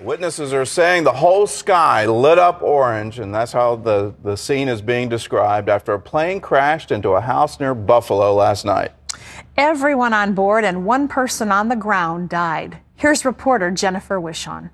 Witnesses are saying the whole sky lit up orange, and that's how the scene is being described after a plane crashed into a house near Buffalo last night. Everyone on board and one person on the ground died. Here's reporter Jennifer Wishon.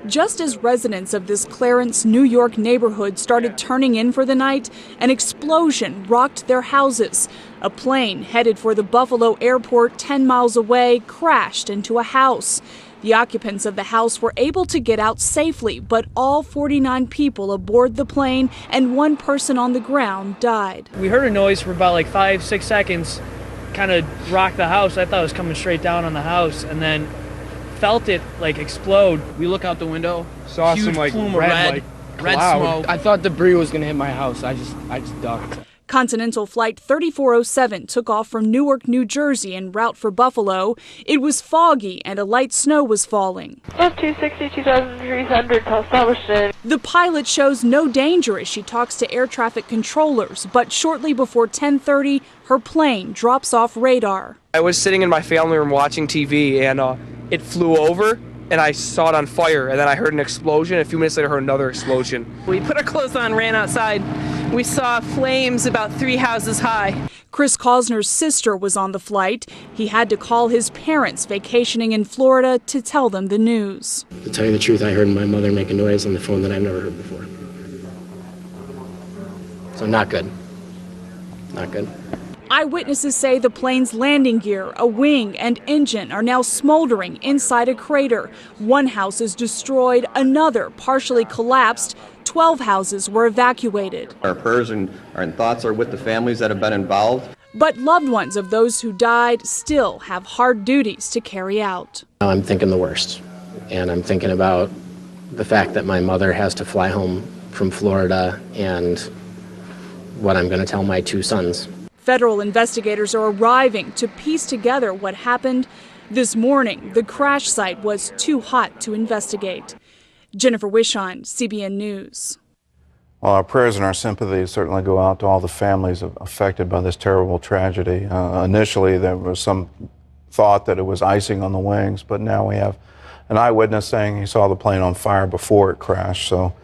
Just as residents of this Clarence, New York neighborhood started turning in for the night, an explosion rocked their houses. A plane headed for the Buffalo airport 10 miles away crashed into a house. The occupants of the house were able to get out safely, but all 49 people aboard the plane and one person on the ground died. We heard a noise for about like 5-6 seconds, kind of rocked the house. I thought it was coming straight down on the house, and then felt it like explode. We look out the window, saw huge some like plume red of red smoke. I thought debris was gonna hit my house. I just ducked. Continental Flight 3407 took off from Newark, New Jersey en route for Buffalo. It was foggy and a light snow was falling. 260, 2,300, establishment. The pilot shows no danger as she talks to air traffic controllers, but shortly before 10:30, her plane drops off radar. I was sitting in my family room watching TV, and it flew over, and I saw it on fire, and then I heard an explosion. A few minutes later, I heard another explosion. We put our clothes on, ran outside. We saw flames about 3 houses high. Chris Cosner's sister was on the flight. He had to call his parents vacationing in Florida to tell them the news. To tell you the truth, I heard my mother make a noise on the phone that I've never heard before. So not good. Not good. Eyewitnesses say the plane's landing gear, a wing, and engine are now smoldering inside a crater. One house is destroyed, another partially collapsed. 12 houses were evacuated. Our prayers and thoughts are with the families that have been involved. But loved ones of those who died still have hard duties to carry out. I'm thinking the worst, and I'm thinking about the fact that my mother has to fly home from Florida and what I'm going to tell my 2 sons. Federal investigators are arriving to piece together what happened. This morning, the crash site was too hot to investigate. Jennifer Wishon, CBN News. Well, our prayers and our sympathies certainly go out to all the families affected by this terrible tragedy. Initially, there was some thought that it was icing on the wings, but now we have an eyewitness saying he saw the plane on fire before it crashed. So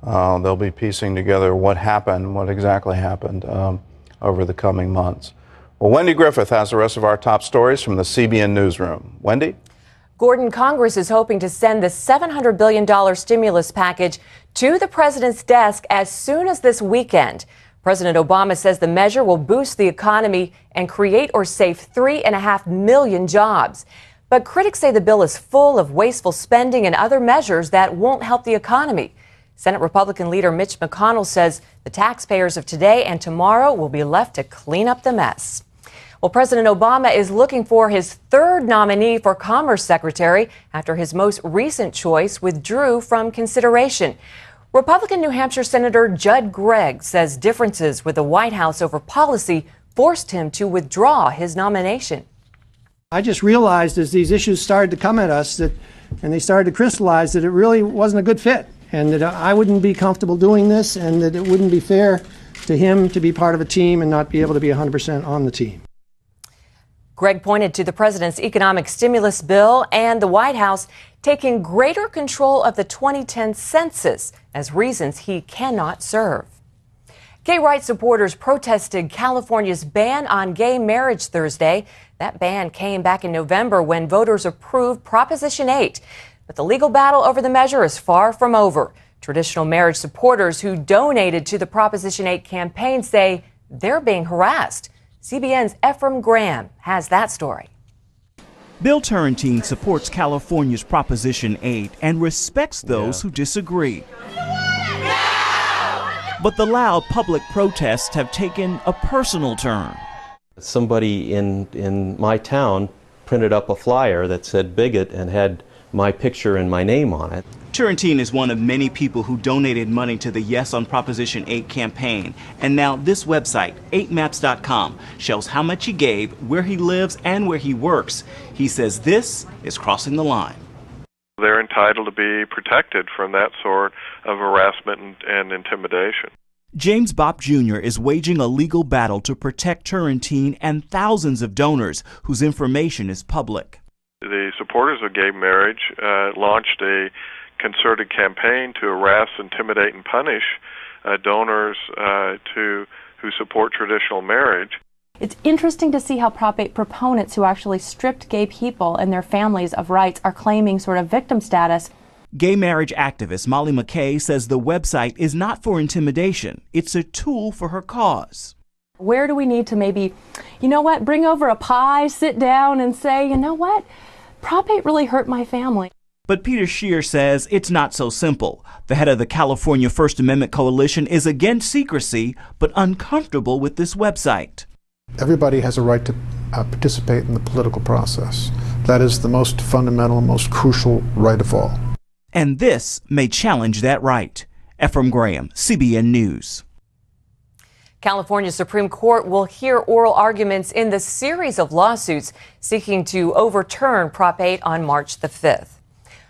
they'll be piecing together what happened, what exactly happened over the coming months. Well, Wendy Griffith has the rest of our top stories from the CBN newsroom. Wendy? Gordon, Congress is hoping to send the $700 billion stimulus package to the president's desk as soon as this weekend. President Obama says the measure will boost the economy and create or save 3.5 million jobs. But critics say the bill is full of wasteful spending and other measures that won't help the economy. Senate Republican leader Mitch McConnell says the taxpayers of today and tomorrow will be left to clean up the mess. Well, President Obama is looking for his 3rd nominee for Commerce Secretary after his most recent choice withdrew from consideration. Republican New Hampshire Senator Judd Gregg says differences with the White House over policy forced him to withdraw his nomination. I just realized as these issues started to come at us and they started to crystallize that it really wasn't a good fit, and that I wouldn't be comfortable doing this, and that it wouldn't be fair to him to be part of a team and not be able to be 100% on the team. Gregg pointed to the president's economic stimulus bill and the White House taking greater control of the 2010 census as reasons he cannot serve. Gay rights supporters protested California's ban on gay marriage Thursday. That ban came back in November when voters approved Proposition 8. But the legal battle over the measure is far from over. Traditional marriage supporters who donated to the Proposition 8 campaign say they're being harassed. CBN's Ephraim Graham has that story. Bill Turrentine supports California's Proposition 8 and respects those who disagree. But the loud public protests have taken a personal turn. Somebody in my town printed up a flyer that said bigot and had my picture and my name on it. Turrentine is one of many people who donated money to the Yes on Proposition 8 campaign. And now this website, 8maps.com, shows how much he gave, where he lives, and where he works. He says this is crossing the line. They're entitled to be protected from that sort of harassment and intimidation. James Bopp Jr. is waging a legal battle to protect Turrentine and thousands of donors whose information is public. The supporters of gay marriage launched a concerted campaign to harass, intimidate, and punish donors who support traditional marriage. It's interesting to see how Prop 8 proponents who actually stripped gay people and their families of rights are claiming sort of victim status. Gay marriage activist Molly McKay says the website is not for intimidation. It's a tool for her cause. Where do we need to maybe, bring over a pie, sit down and say, Prop 8 really hurt my family. But Peter Scheer says it's not so simple. The head of the California First Amendment Coalition is against secrecy, but uncomfortable with this website. Everybody has a right to participate in the political process. That is the most fundamental, most crucial right of all. And this may challenge that right. Ephraim Graham, CBN News. California Supreme Court will hear oral arguments in the series of lawsuits seeking to overturn Prop 8 on March the 5th.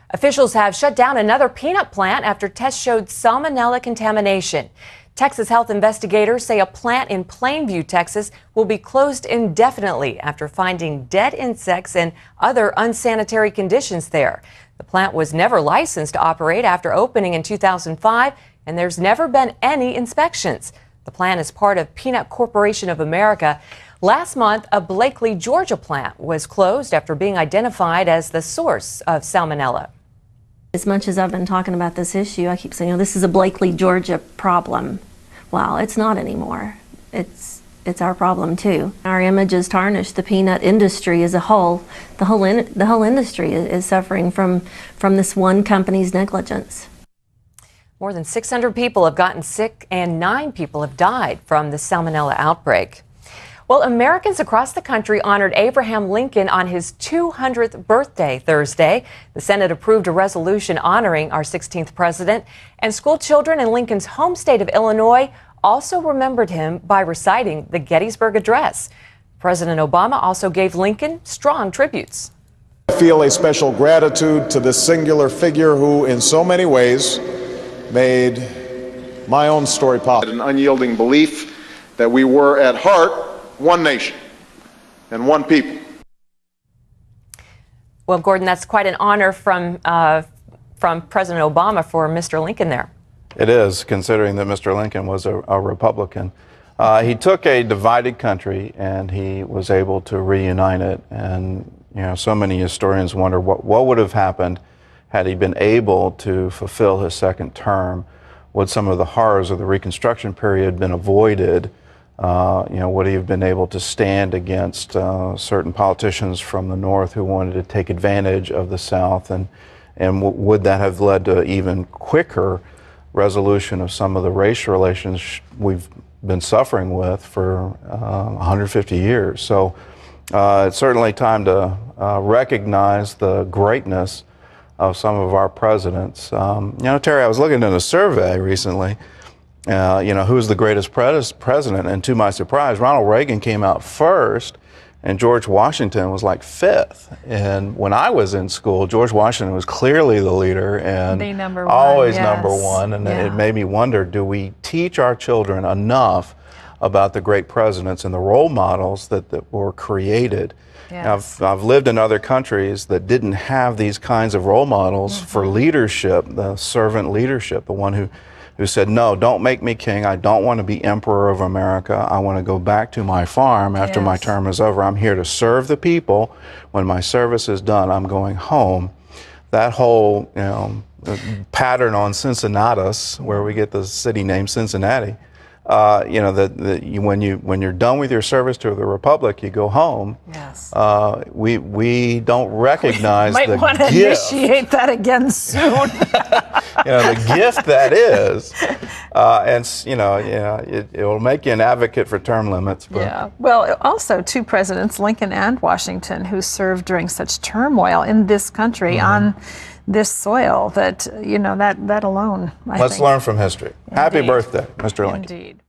Officials have shut down another peanut plant after tests showed salmonella contamination. Texas health investigators say a plant in Plainview, Texas, will be closed indefinitely after finding dead insects and other unsanitary conditions there. The plant was never licensed to operate after opening in 2005, and there's never been any inspections. The plant is part of Peanut Corporation of America. Last month, a Blakely, Georgia plant was closed after being identified as the source of salmonella. As much as I've been talking about this issue, I keep saying, this is a Blakely, Georgia problem. Well, it's not anymore. It's our problem too. Our image is tarnished. The peanut industry as a whole, the whole industry is suffering from this one company's negligence. More than 600 people have gotten sick and 9 people have died from the salmonella outbreak. Well, Americans across the country honored Abraham Lincoln on his 200th birthday Thursday. The Senate approved a resolution honoring our 16th president, and school children in Lincoln's home state of Illinois also remembered him by reciting the Gettysburg Address. President Obama also gave Lincoln strong tributes. I feel a special gratitude to this singular figure who, in so many ways, made my own story possible. An unyielding belief that we were at heart one nation and one people. Well, Gordon, that's quite an honor from President Obama for Mr. Lincoln there. It is, considering that Mr. Lincoln was a Republican. He took a divided country and he was able to reunite it. And so many historians wonder what would have happened had he been able to fulfill his second term. Would some of the horrors of the Reconstruction period been avoided? Would he have been able to stand against certain politicians from the North who wanted to take advantage of the South? And would that have led to even quicker resolution of some of the race relations we've been suffering with for 150 years? So it's certainly time to recognize the greatness of some of our presidents. Terry, I was looking at a survey recently. Who's the greatest president? And to my surprise, Ronald Reagan came out first, and George Washington was like 5th. And when I was in school, George Washington was clearly the leader and always number one. And it made me wonder, do we teach our children enough about the great presidents and the role models that were created? Yes. I've lived in other countries that didn't have these kinds of role models for leadership, the servant leadership, the one who said, no, don't make me king. I don't want to be emperor of America. I want to go back to my farm after my term is over. I'm here to serve the people. When my service is done, I'm going home. That whole pattern on Cincinnatus, where we get the city name Cincinnati, when you're done with your service to the Republic, you go home. Yes. We don't recognize the gift. Might want to initiate that again soon. The gift that is, it will make you an advocate for term limits. But. Yeah. Well, also 2 presidents, Lincoln and Washington, who served during such turmoil in this country on this soil, that that alone. Let's learn from history. Indeed. Happy birthday, Mr. Lincoln. Indeed.